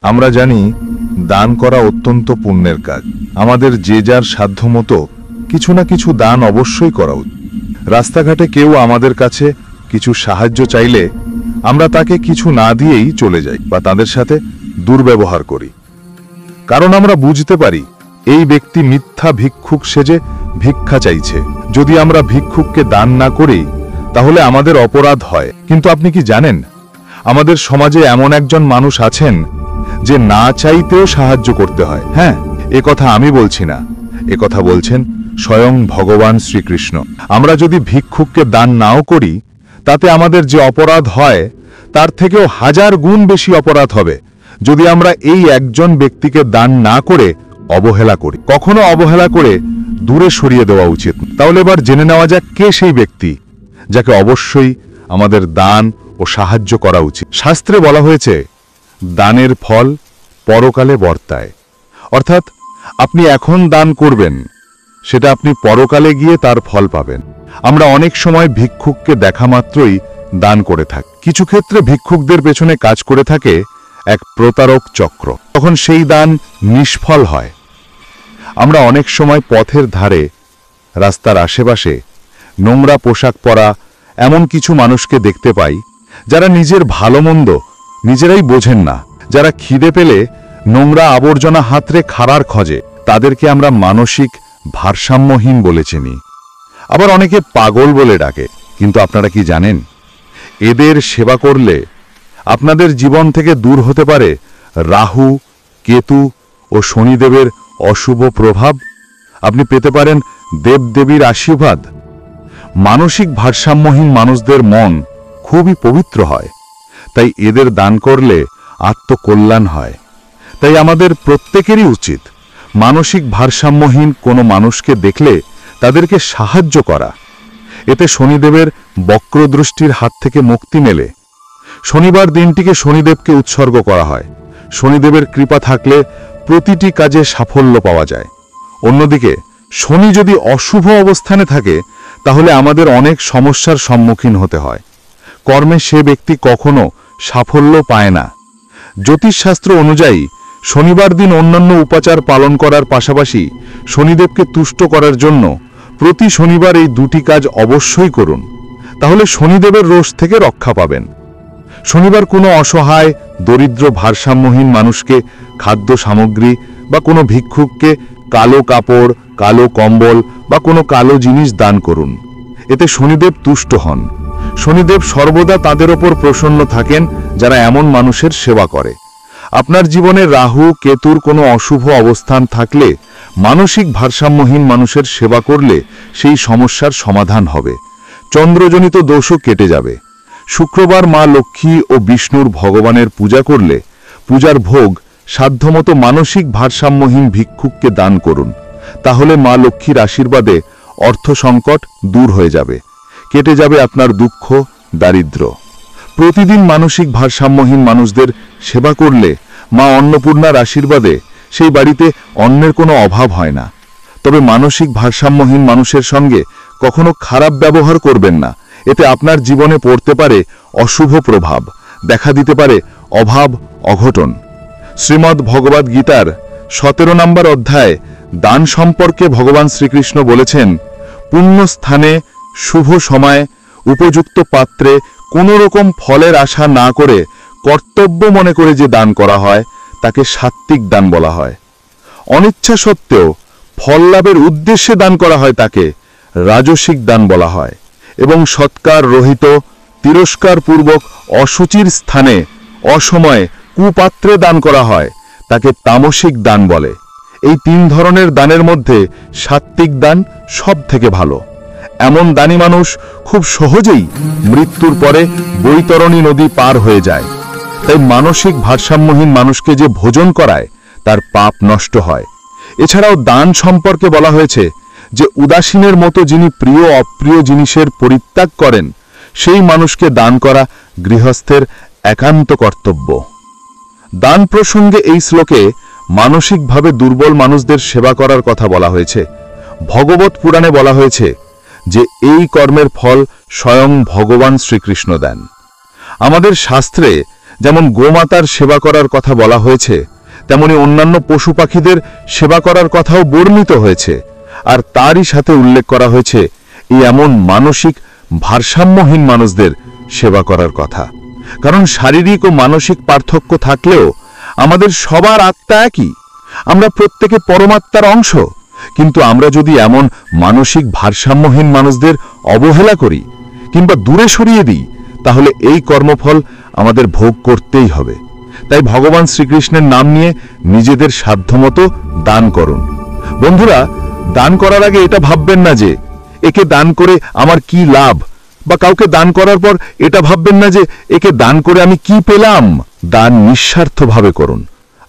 আমরা জানি দান করা অত্যন্ত পুণ্যের কাজ। আমাদের যে যার সাধ্যমতো কিছু না কিছু দান অবশ্যই করা উচিত। রাস্তাঘাটে কেউ আমাদের কাছে কিছু সাহায্য চাইলে আমরা তাকে কিছু না দিয়েই চলে যাই বা তাদের সাথে দুর্ব্যবহার করি, কারণ আমরা বুঝতে পারি এই ব্যক্তি মিথ্যা ভিক্ষুক সেজে ভিক্ষা চাইছে। যদি আমরা ভিক্ষুককে দান না করি তাহলে আমাদের অপরাধ হয়। কিন্তু আপনি কি জানেন, আমাদের সমাজে এমন একজন মানুষ আছেন যে না চাইতেও সাহায্য করতে হয়। হ্যাঁ, এ কথা আমি বলছি না, এ কথা বলছেন স্বয়ং ভগবান শ্রীকৃষ্ণ। আমরা যদি ভিক্ষুককে দান নাও করি তাতে আমাদের যে অপরাধ হয় তার থেকেও 1000 গুণ বেশি অপরাধ হবে যদি আমরা এই একজন ব্যক্তিকে দান না করে অবহেলা করি। কখনো অবহেলা করে দূরে সরিয়ে দেওয়া উচিত। তাহলে এবার জেনে নেওয়া যাক কে সেই ব্যক্তি যাকে অবশ্যই আমাদের দান ও সাহায্য করা উচিত। শাস্ত্রে বলা হয়েছে দানের ফল পরকালে বর্তায়, অর্থাৎ আপনি এখন দান করবেন, সেটা আপনি পরকালে গিয়ে তার ফল পাবেন। আমরা অনেক সময় ভিক্ষুককে দেখা মাত্রই দান করে থাকি। কিছু ক্ষেত্রে ভিক্ষুকদের পেছনে কাজ করে থাকে এক প্রতারক চক্র, তখন সেই দান নিষ্ফল হয়। আমরা অনেক সময় পথের ধারে, রাস্তার আশেপাশে নোংরা পোশাক পরা এমন কিছু মানুষকে দেখতে পাই যারা নিজের ভালো মন্দ নিজেরাই বোঝেন না, যারা খিদে পেলে নোংরা আবর্জনা হাতড়ে খাড়ার খোঁজে। তাদেরকে আমরা মানসিক ভারসাম্যহীন বলে চিনি, আবার অনেকে পাগল বলে ডাকে। কিন্তু আপনারা কি জানেন, এদের সেবা করলে আপনাদের জীবন থেকে দূর হতে পারে রাহু, কেতু ও শনিদেবের অশুভ প্রভাব। আপনি পেতে পারেন দেবদেবীর আশীর্বাদ। মানসিক ভারসাম্যহীন মানুষদের মন খুবই পবিত্র হয়, তাই এদের দান করলে আত্মকল্যাণ হয়। তাই আমাদের প্রত্যেকেরই উচিত মানসিক ভারসাম্যহীন কোনো মানুষকে দেখলে তাদেরকে সাহায্য করা। এতে শনিদেবের বক্রদৃষ্টির হাত থেকে মুক্তি মেলে। শনিবার দিনটিকে শনিদেবকে উৎসর্গ করা হয়। শনিদেবের কৃপা থাকলে প্রতিটি কাজে সাফল্য পাওয়া যায়। অন্যদিকে শনি যদি অশুভ অবস্থানে থাকে তাহলে আমাদের অনেক সমস্যার সম্মুখীন হতে হয়। কর্মে সে ব্যক্তি কখনো সাফল্য পায় না। জ্যোতিষশাস্ত্র অনুযায়ী শনিবার দিন অন্যান্য উপাচার পালন করার পাশাপাশি শনিদেবকে তুষ্ট করার জন্য প্রতি শনিবার এই দুটি কাজ অবশ্যই করুন, তাহলে শনিদেবের রোষ থেকে রক্ষা পাবেন। শনিবার কোনো অসহায়, দরিদ্র, ভারসাম্যহীন মানুষকে খাদ্য সামগ্রী বা কোনো ভিক্ষুককে কালো কাপড়, কালো কম্বল বা কোনো কালো জিনিস দান করুন। এতে শনিদেব তুষ্ট হন। শনিদেব সর্বদা তাদের ওপর প্রসন্ন থাকেন যারা এমন মানুষের সেবা করে। আপনার জীবনে রাহু, কেতুর কোনো অশুভ অবস্থান থাকলে মানসিক ভারসাম্যহীন মানুষের সেবা করলে সেই সমস্যার সমাধান হবে। চন্দ্রজনিত দোষও কেটে যাবে। শুক্রবার মা লক্ষ্মী ও বিষ্ণুর ভগবানের পূজা করলে পূজার ভোগ সাধ্যমতো মানসিক ভারসাম্যহীন ভিক্ষুককে দান করুন। তাহলে মা লক্ষ্মীর আশীর্বাদে অর্থ সংকট দূর হয়ে যাবে, কেটে যাবে আপনার দুঃখ, দারিদ্র্য। প্রতিদিন মানসিক ভারসাম্যহীন মানুষদের সেবা করলে মা অন্নপূর্ণার আশীর্বাদে সেই বাড়িতে অন্নের কোনো অভাব হয় না। তবে মানসিক ভারসাম্যহীন মানুষের সঙ্গে কখনো খারাপ ব্যবহার করবেন না। এতে আপনার জীবনে পড়তে পারে অশুভ প্রভাব, দেখা দিতে পারে অভাব, অঘটন। শ্রীমদ্ ভগবদ গীতার 17 নম্বর অধ্যায় দান সম্পর্কে ভগবান শ্রীকৃষ্ণ বলেছেন, পুণ্য স্থানে, শুভ সময়, উপযুক্ত পাত্রে কোনো রকম ফলের আশা না করে কর্তব্য মনে করে যে দান করা হয় তাকে সাত্ত্বিক দান বলা হয়। অনিচ্ছা সত্ত্বেও ফল লাভের উদ্দেশ্যে দান করা হয় তাকে রাজসিক দান বলা হয়। এবং সৎকার রহিত, তিরস্কার পূর্বক অসুচির স্থানে, অসময়ে, কুপাত্রে দান করা হয় তাকে তামসিক দান বলে। এই 3 ধরনের দানের মধ্যে সাত্ত্বিক দান সব থেকে ভালো। এমন দানী মানুষ খুব সহজেই মৃত্যুর পরে বৈতরণী নদী পার হয়ে যায়। তাই মানসিক ভারসাম্যহীন মানুষকে যে ভোজন করায় তার পাপ নষ্ট হয়। এছাড়াও দান সম্পর্কে বলা হয়েছে যে উদাসীনের মতো যিনি প্রিয় অপ্রিয় জিনিসের পরিত্যাগ করেন সেই মানুষকে দান করা গৃহস্থের একান্ত কর্তব্য। দান প্রসঙ্গে এই শ্লোকে মানসিকভাবে দুর্বল মানুষদের সেবা করার কথা বলা হয়েছে। ভগবত পুরাণে বলা হয়েছে যে এই কর্মের ফল স্বয়ং ভগবান শ্রীকৃষ্ণ দেন। আমাদের শাস্ত্রে যেমন গোমাতার সেবা করার কথা বলা হয়েছে, তেমনি অন্যান্য পশু পাখিদের সেবা করার কথাও বর্ণিত হয়েছে। আর তারই সাথে উল্লেখ করা হয়েছে এই এমন মানসিক ভারসাম্যহীন মানুষদের সেবা করার কথা। কারণ শারীরিক ও মানসিক পার্থক্য থাকলেও আমাদের সবার আত্মা একই, আমরা প্রত্যেকে পরমাত্মার অংশ। কিন্তু আমরা যদি এমন মানসিক ভারসাম্যহীন মানুষদের অবহেলা করি কিংবা দূরে সরিয়ে দিই, তাহলে এই কর্মফল আমাদের ভোগ করতেই হবে। তাই ভগবান শ্রীকৃষ্ণের নাম নিয়ে নিজেদের সাধ্যমতো দান করুন। বন্ধুরা, দান করার আগে এটা ভাববেন না যে একে দান করে আমার কি লাভ, বা কাউকে দান করার পর এটা ভাববেন না যে একে দান করে আমি কি পেলাম। দান নিঃস্বার্থভাবে করুন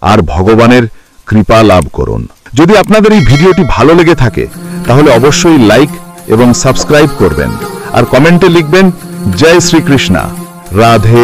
আর ভগবানের কৃপা লাভ করুন। যদি আপনাদের এই ভিডিওটি ভালো লেগে থাকে তাহলে অবশ্যই লাইক এবং সাবস্ক্রাইব করবেন আর কমেন্টে লিখবেন জয় শ্রীকৃষ্ণ, রাধে।